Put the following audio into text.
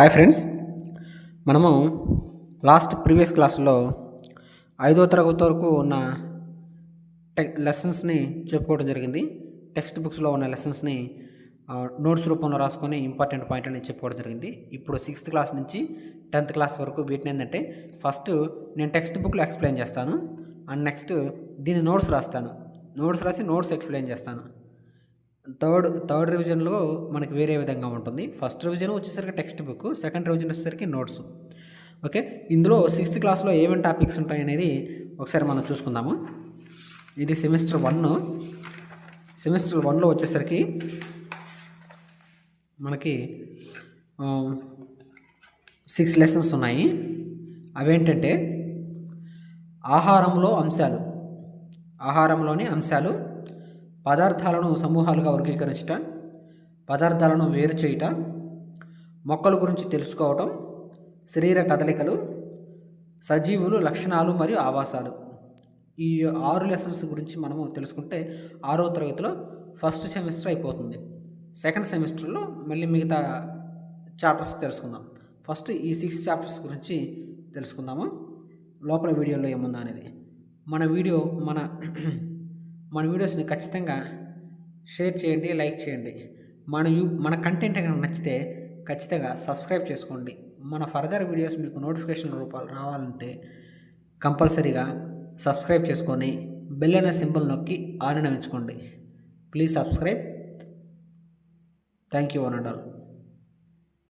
Hi friends, మనము previous క్లాస్లో 5వ తరగతి వరకు ఉన్న లెసన్స్ని చెప్పుకోవడం జరిగింది. టెక్స్ట్ బుక్స్లో ఉన్న లెసన్స్ని నోట్స్ రూపంలో రాసుకొని ఇంపార్టెంట్ పాయింట్ అనేది చెప్పుకోవడం జరిగింది. ఇప్పుడు 6th క్లాస్ నుంచి 10th క్లాస్ వరకు వీటిని ఏంటంటే ఫస్ట్ నేను టెక్స్ట్ బుక్లో ఎక్స్ప్లెయిన్ చేస్తాను అండ్ నెక్స్ట్ దీన్ని నోట్స్ రాస్తాను. నోట్స్ రాసి నోట్స్ ఎక్స్ప్లెయిన్ చేస్తాను. థర్డ్ రివిజన్లో మనకి వేరే విధంగా ఉంటుంది. ఫస్ట్ రివిజన్ వచ్చేసరికి టెక్స్ట్ బుక్, సెకండ్ రివిజన్ వచ్చేసరికి నోట్స్. ఓకే, ఇందులో 6th క్లాస్లో ఏమేమి టాపిక్స్ ఉంటాయి అనేది ఒకసారి మనం చూసుకుందాము. ఇది సెమిస్టర్ 1. సెమిస్టర్ 1లో వచ్చేసరికి మనకి 6 లెసన్స్ ఉన్నాయి. అవేంటంటే ఆహారంలోని అంశాలు, పదార్థాలను సమూహాలుగా వర్గీకరించుట, పదార్థాలను వేరు చేయుట, మొక్కల గురించి తెలుసుకోవటం, శరీర కదలికలు, సజీవులు లక్షణాలు మరియు ఆవాసాలు. ఈ 6 లెసన్స్ గురించి మనము తెలుసుకుంటే 6వ తరగతిలో ఫస్ట్ సెమిస్టర్ అయిపోతుంది. సెకండ్ సెమిస్టర్లో మళ్ళీ మిగతా చాప్టర్స్ తెలుసుకుందాం. ఫస్ట్ ఈ 6 చాప్టర్స్ గురించి తెలుసుకుందాము. లోపల వీడియోలో ఏముందో అనేది మన వీడియోస్ని ఖచ్చితంగా షేర్ చేయండి, లైక్ చేయండి. మన కంటెంట్ కనుక నచ్చితే ఖచ్చితంగా సబ్స్క్రైబ్ చేసుకోండి. మన ఫర్దర్ వీడియోస్ మీకు నోటిఫికేషన్ రూపాలు రావాలంటే కంపల్సరీగా సబ్స్క్రైబ్ చేసుకొని బెల్ అనే సింబల్ నొక్కి ఆల్ అని ఉంచుకోండి. Please subscribe. Thank you one and all.